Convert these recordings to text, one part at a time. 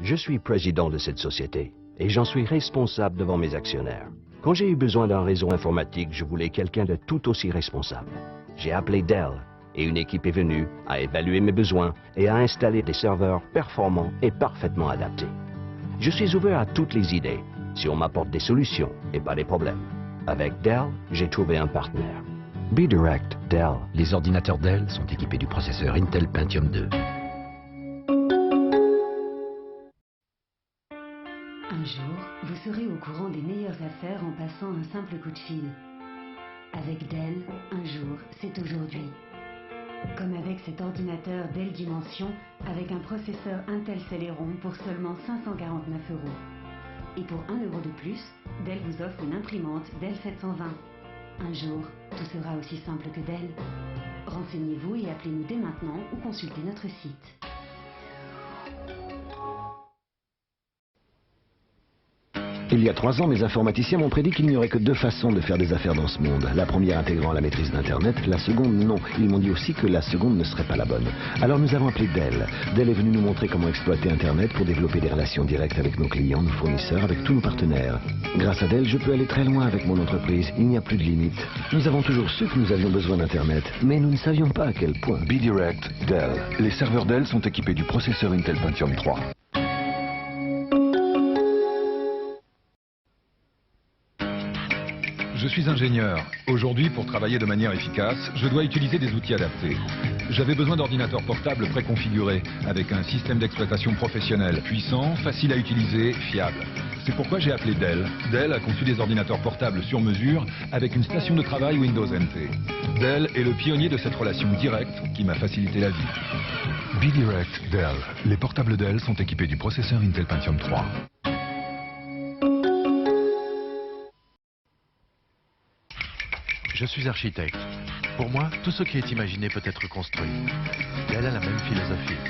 Je suis président de cette société et j'en suis responsable devant mes actionnaires. Quand j'ai eu besoin d'un réseau informatique, je voulais quelqu'un de tout aussi responsable. J'ai appelé Dell et une équipe est venue, a évalué mes besoins et a installé des serveurs performants et parfaitement adaptés. Je suis ouvert à toutes les idées, si on m'apporte des solutions et pas des problèmes. Avec Dell, j'ai trouvé un partenaire. B-Direct Dell. Les ordinateurs Dell sont équipés du processeur Intel Pentium 2. Un jour, vous serez au courant des meilleures affaires en passant un simple coup de fil. Avec Dell, un jour, c'est aujourd'hui. Comme avec cet ordinateur Dell Dimension avec un processeur Intel Celeron pour seulement 549 €. Et pour 1 € de plus, Dell vous offre une imprimante Dell 720. Un jour, tout sera aussi simple que Dell. Renseignez-vous et appelez-nous dès maintenant ou consultez notre site. Il y a 3 ans, mes informaticiens m'ont prédit qu'il n'y aurait que 2 façons de faire des affaires dans ce monde. La première intégrant la maîtrise d'Internet, la seconde non. Ils m'ont dit aussi que la seconde ne serait pas la bonne. Alors nous avons appelé Dell. Dell est venu nous montrer comment exploiter Internet pour développer des relations directes avec nos clients, nos fournisseurs, avec tous nos partenaires. Grâce à Dell, je peux aller très loin avec mon entreprise. Il n'y a plus de limite. Nous avons toujours su que nous avions besoin d'Internet, mais nous ne savions pas à quel point. B-Direct Dell. Les serveurs Dell sont équipés du processeur Intel Pentium 3. Je suis ingénieur. Aujourd'hui, pour travailler de manière efficace, je dois utiliser des outils adaptés. J'avais besoin d'ordinateurs portables préconfigurés, avec un système d'exploitation professionnel, puissant, facile à utiliser, fiable. C'est pourquoi j'ai appelé Dell. Dell a conçu des ordinateurs portables sur mesure, avec une station de travail Windows NT. Dell est le pionnier de cette relation directe qui m'a facilité la vie. B-Direct Dell. Les portables Dell sont équipés du processeur Intel Pentium 3. Je suis architecte. Pour moi, tout ce qui est imaginé peut être construit. Dell a la même philosophie.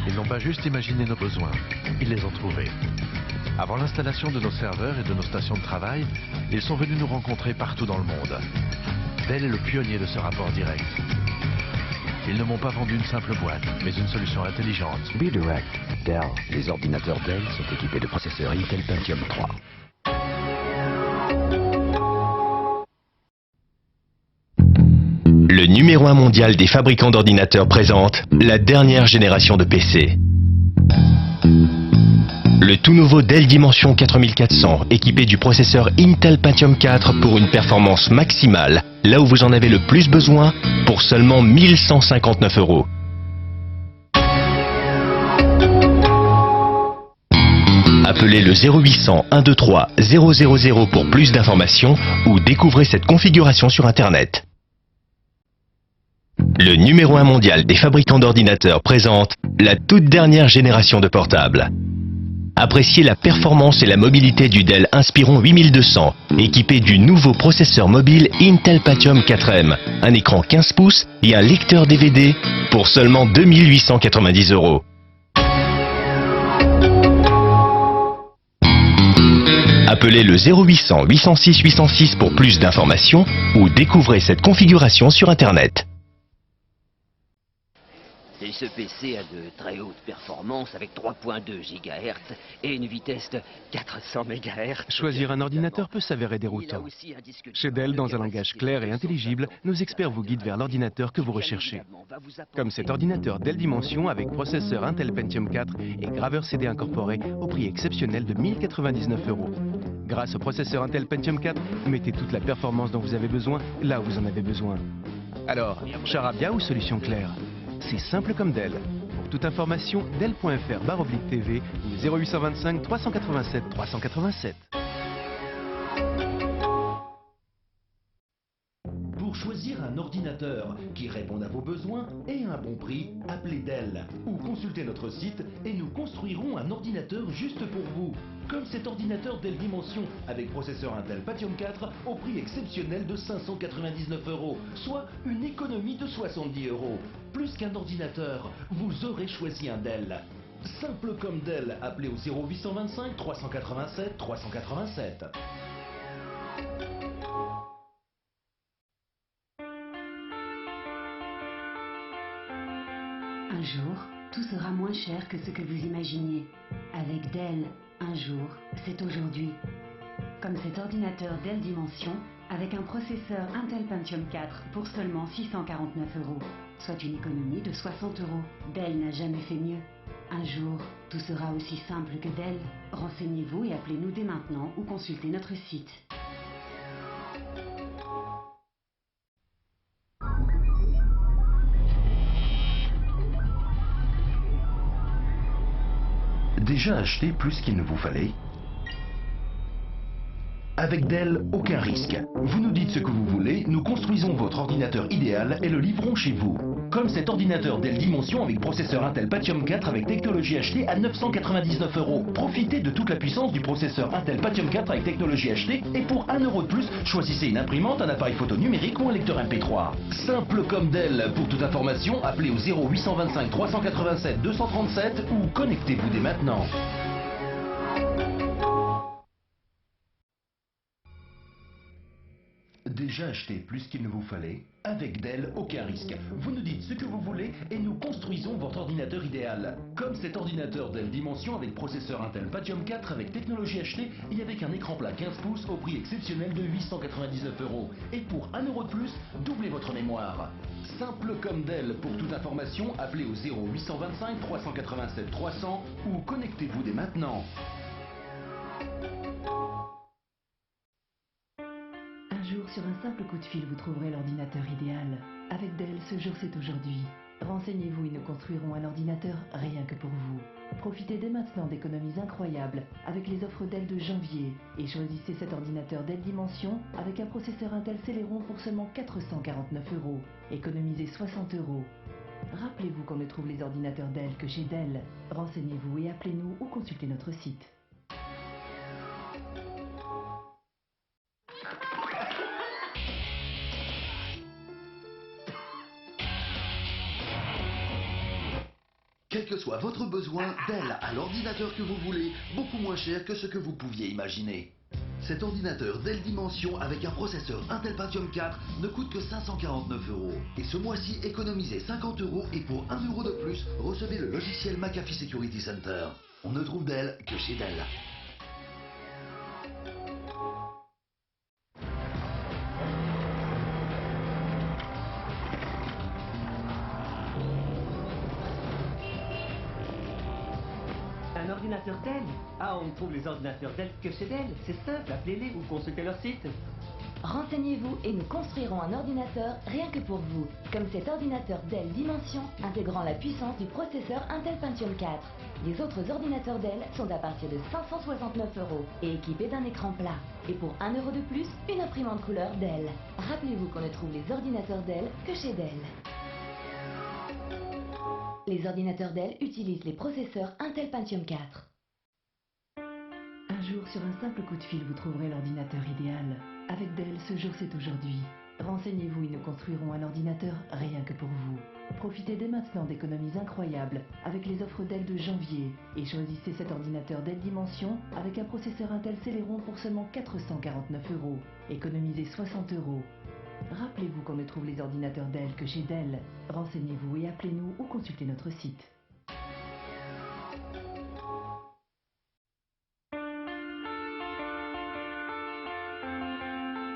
Ils n'ont pas juste imaginé nos besoins, ils les ont trouvés. Avant l'installation de nos serveurs et de nos stations de travail, ils sont venus nous rencontrer partout dans le monde. Dell est le pionnier de ce rapport direct. Ils ne m'ont pas vendu une simple boîte, mais une solution intelligente. B-Direct Dell. Les ordinateurs Dell sont équipés de processeurs Intel Pentium 3. Le numéro 1 mondial des fabricants d'ordinateurs présente la dernière génération de PC. Le tout nouveau Dell Dimension 4400, équipé du processeur Intel Pentium 4 pour une performance maximale, là où vous en avez le plus besoin, pour seulement 1159 €. Appelez le 0800 123 000 pour plus d'informations ou découvrez cette configuration sur Internet. Le numéro 1 mondial des fabricants d'ordinateurs présente la toute dernière génération de portables. Appréciez la performance et la mobilité du Dell Inspiron 8200, équipé du nouveau processeur mobile Intel Pentium 4M, un écran 15 pouces et un lecteur DVD pour seulement 2890 €. Appelez le 0800 806 806 pour plus d'informations ou découvrez cette configuration sur Internet. Et ce PC a de très hautes performances avec 3.2 GHz et une vitesse de 400 MHz. Choisir un ordinateur peut s'avérer déroutant. Chez Dell, dans un langage clair et intelligible, nos experts vous guident vers l'ordinateur que vous recherchez. Comme cet ordinateur Dell Dimension avec processeur Intel Pentium 4 et graveur CD incorporé au prix exceptionnel de 1099 €. Grâce au processeur Intel Pentium 4, mettez toute la performance dont vous avez besoin là où vous en avez besoin. Alors, charabia ou solution claire? C'est simple comme Dell. Pour toute information, dell.fr/TV ou 0825 387 387. Pour choisir un ordinateur qui réponde à vos besoins et à un bon prix, appelez Dell ou consultez notre site et nous construirons un ordinateur juste pour vous. Comme cet ordinateur Dell Dimension avec processeur Intel Pentium 4 au prix exceptionnel de 599 €, soit une économie de 70 €. Plus qu'un ordinateur, vous aurez choisi un Dell. Simple comme Dell, appelez au 0825 387 387. Un jour, tout sera moins cher que ce que vous imaginiez. Avec Dell, un jour, c'est aujourd'hui. Comme cet ordinateur Dell Dimension, avec un processeur Intel Pentium 4 pour seulement 649 €, soit une économie de 60 €. Dell n'a jamais fait mieux. Un jour, tout sera aussi simple que Dell. Renseignez-vous et appelez-nous dès maintenant ou consultez notre site. Déjà acheté plus qu'il ne vous fallait? Avec Dell, aucun risque. Vous nous dites ce que vous voulez, nous construisons votre ordinateur idéal et le livrons chez vous. Comme cet ordinateur Dell Dimension avec processeur Intel Pentium 4 avec technologie HD à 999 €. Profitez de toute la puissance du processeur Intel Pentium 4 avec technologie HD et pour 1 € de plus, choisissez une imprimante, un appareil photo numérique ou un lecteur MP3. Simple comme Dell. Pour toute information, appelez au 0825 387 237 ou connectez-vous dès maintenant. Déjà acheté plus qu'il ne vous fallait? Avec Dell, aucun risque. Vous nous dites ce que vous voulez et nous construisons votre ordinateur idéal. Comme cet ordinateur Dell Dimension avec processeur Intel Pentium 4 avec technologie HD et avec un écran plat 15 pouces au prix exceptionnel de 899 €. Et pour 1 € de plus, doublez votre mémoire. Simple comme Dell. Pour toute information, appelez au 0825 387 300 ou connectez-vous dès maintenant. Sur un simple coup de fil, vous trouverez l'ordinateur idéal. Avec Dell, ce jour c'est aujourd'hui. Renseignez-vous et nous construirons un ordinateur rien que pour vous. Profitez dès maintenant d'économies incroyables avec les offres Dell de janvier et choisissez cet ordinateur Dell Dimension avec un processeur Intel Celeron pour seulement 449 €. Économisez 60 €. Rappelez-vous qu'on ne trouve les ordinateurs Dell que chez Dell. Renseignez-vous et appelez-nous ou consultez notre site. Quel que soit votre besoin, Dell a l'ordinateur que vous voulez, beaucoup moins cher que ce que vous pouviez imaginer. Cet ordinateur Dell Dimension avec un processeur Intel Pentium 4 ne coûte que 549 €. Et ce mois-ci, économisez 50 € et pour 1 € de plus, recevez le logiciel McAfee Security Center. On ne trouve Dell que chez Dell. Un ordinateur Dell? Ah, on trouve les ordinateurs Dell que chez Dell. C'est simple, appelez-les ou consultez leur site. Renseignez-vous et nous construirons un ordinateur rien que pour vous. Comme cet ordinateur Dell Dimension intégrant la puissance du processeur Intel Pentium 4. Les autres ordinateurs Dell sont à partir de 569 € et équipés d'un écran plat. Et pour 1 € de plus, une imprimante couleur Dell. Rappelez-vous qu'on ne trouve les ordinateurs Dell que chez Dell. Les ordinateurs Dell utilisent les processeurs Intel Pentium 4. Un jour, sur un simple coup de fil, vous trouverez l'ordinateur idéal. Avec Dell, ce jour c'est aujourd'hui. Renseignez-vous et nous construirons un ordinateur rien que pour vous. Profitez dès maintenant d'économies incroyables avec les offres Dell de janvier et choisissez cet ordinateur Dell Dimension avec un processeur Intel Celeron pour seulement 449 €. Économisez 60 €. Rappelez-vous qu'on ne trouve les ordinateurs Dell que chez Dell. Renseignez-vous et appelez-nous ou consultez notre site.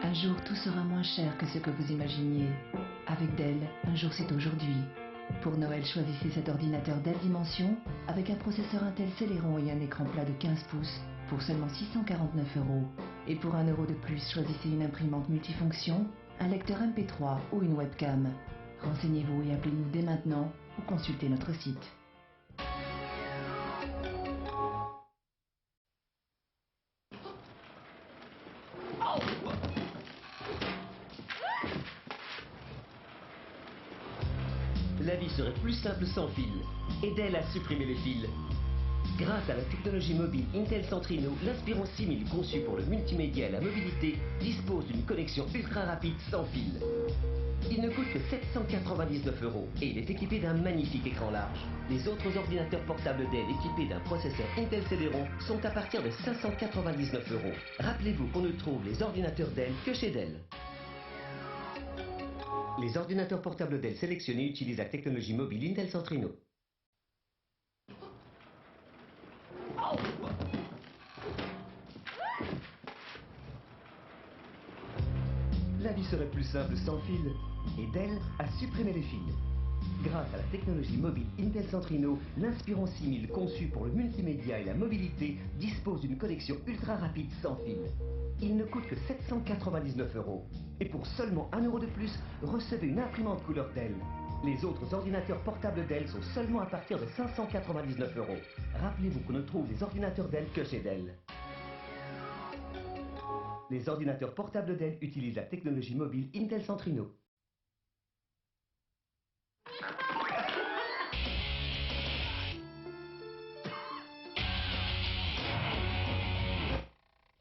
Un jour, tout sera moins cher que ce que vous imaginiez. Avec Dell, un jour c'est aujourd'hui. Pour Noël, choisissez cet ordinateur Dell Dimension avec un processeur Intel Celeron et un écran plat de 15 pouces pour seulement 649 €. Et pour 1 € de plus, choisissez une imprimante multifonction, un lecteur MP3 ou une webcam. Renseignez-vous et appelez-nous dès maintenant ou consultez notre site. La vie serait plus simple sans fil. Et Dell a supprimé les fils. Grâce à la technologie mobile Intel Centrino, l'Inspiron 6000 conçu pour le multimédia et la mobilité dispose d'une connexion ultra rapide sans fil. Il ne coûte que 799 € et il est équipé d'un magnifique écran large. Les autres ordinateurs portables Dell équipés d'un processeur Intel Celeron sont à partir de 599 €. Rappelez-vous qu'on ne trouve les ordinateurs Dell que chez Dell. Les ordinateurs portables Dell sélectionnés utilisent la technologie mobile Intel Centrino. vie serait plus simple sans fil. Et Dell a supprimé les fils. Grâce à la technologie mobile Intel Centrino, l'Inspiron 6000 conçu pour le multimédia et la mobilité dispose d'une connexion ultra rapide sans fil. Il ne coûte que 799 €. Et pour seulement 1 € de plus, recevez une imprimante couleur Dell. Les autres ordinateurs portables Dell sont seulement à partir de 599 €. Rappelez-vous qu'on ne trouve des ordinateurs Dell que chez Dell. Les ordinateurs portables Dell utilisent la technologie mobile Intel Centrino.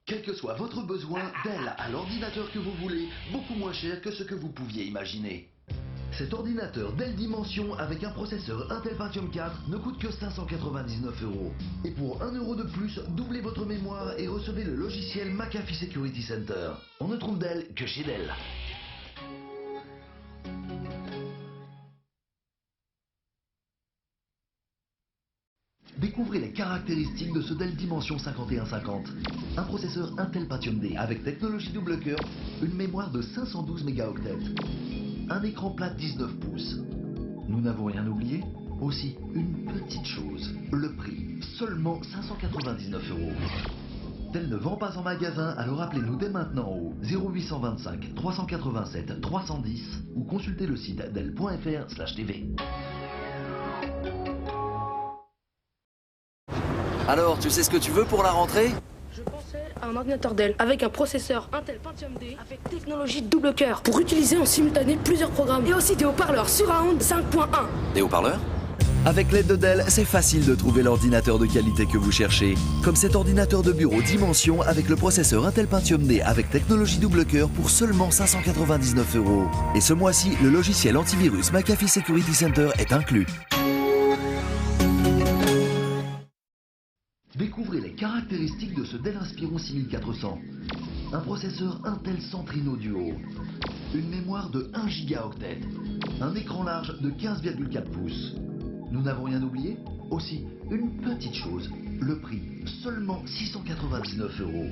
Quel que soit votre besoin, Dell a l'ordinateur que vous voulez, beaucoup moins cher que ce que vous pouviez imaginer. Cet ordinateur Dell Dimension avec un processeur Intel Pentium 4 ne coûte que 599 €. Et pour 1 € de plus, doublez votre mémoire et recevez le logiciel McAfee Security Center. On ne trouve Dell que chez Dell. Découvrez les caractéristiques de ce Dell Dimension 5150. Un processeur Intel Pentium D avec technologie double cœur, une mémoire de 512 mégaoctets, un écran plat 19 pouces. Nous n'avons rien oublié? Aussi, une petite chose, le prix, seulement 599 €. Dell ne vend pas en magasin, alors appelez-nous dès maintenant au 0825 387 310 ou consultez le site dell.fr/tv. Alors, tu sais ce que tu veux pour la rentrée? Je pensais à un ordinateur Dell avec un processeur Intel Pentium D avec technologie double cœur pour utiliser en simultané plusieurs programmes et aussi des haut-parleurs Surround 5.1. Des haut-parleurs? Avec l'aide de Dell, c'est facile de trouver l'ordinateur de qualité que vous cherchez. Comme cet ordinateur de bureau Dimension avec le processeur Intel Pentium D avec technologie double cœur pour seulement 599 €. Et ce mois-ci, le logiciel antivirus McAfee Security Center est inclus. Découvrez les caractéristiques de ce Dell Inspiron 6400. Un processeur Intel Centrino Duo, une mémoire de 1 gigaoctet, un écran large de 15,4 pouces. Nous n'avons rien oublié? Aussi, une petite chose, le prix, seulement 699 €.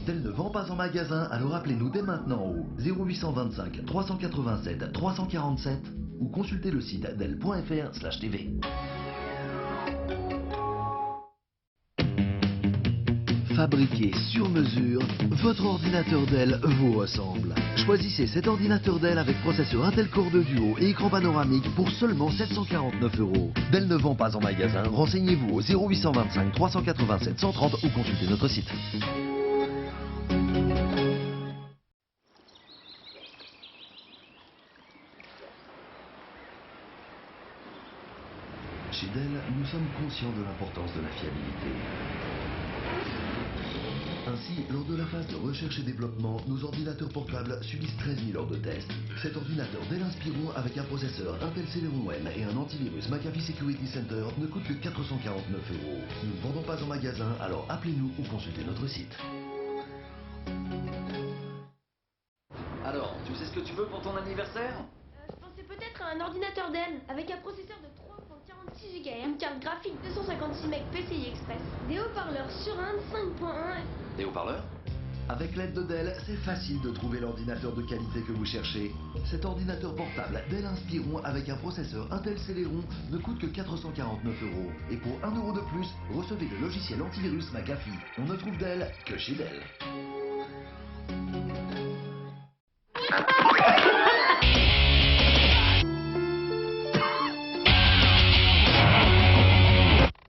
Dell ne vend pas en magasin, alors appelez-nous dès maintenant au 0825 387 347 ou consultez le site dell.fr/tv. Fabriqué sur mesure, votre ordinateur Dell vous ressemble. Choisissez cet ordinateur Dell avec processeur Intel Core 2 Duo et écran panoramique pour seulement 749 €. Dell ne vend pas en magasin, renseignez-vous au 0825 387 130 ou consultez notre site. Chez Dell, nous sommes conscients de l'importance de la fiabilité. Ainsi, lors de la phase de recherche et développement, nos ordinateurs portables subissent 13 000 heures de tests. Cet ordinateur Dell Inspiron avec un processeur Intel Celeron M et un antivirus McAfee Security Center ne coûte que 449 €. Nous ne vendons pas en magasin, alors appelez-nous ou consultez notre site. Alors, tu sais ce que tu veux pour ton anniversaire? Je pensais peut-être à un ordinateur Dell avec un processeur de 3.46 GHz, une carte graphique 256 MB PCI Express, des haut-parleurs Surround 5.1. Des haut-parleurs? Avec l'aide de Dell, c'est facile de trouver l'ordinateur de qualité que vous cherchez. Cet ordinateur portable Dell Inspiron avec un processeur Intel Celeron ne coûte que 449 €. Et pour 1 € de plus, recevez le logiciel antivirus McAfee. On ne trouve Dell que chez Dell.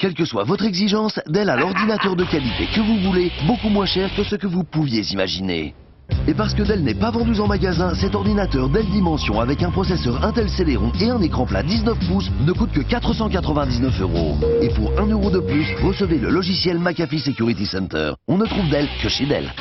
Quelle que soit votre exigence, Dell a l'ordinateur de qualité que vous voulez, beaucoup moins cher que ce que vous pouviez imaginer. Et parce que Dell n'est pas vendu en magasin, cet ordinateur Dell Dimension avec un processeur Intel Celeron et un écran plat 19 pouces ne coûte que 499 €. Et pour 1 € de plus, recevez le logiciel McAfee Security Center. On ne trouve Dell que chez Dell.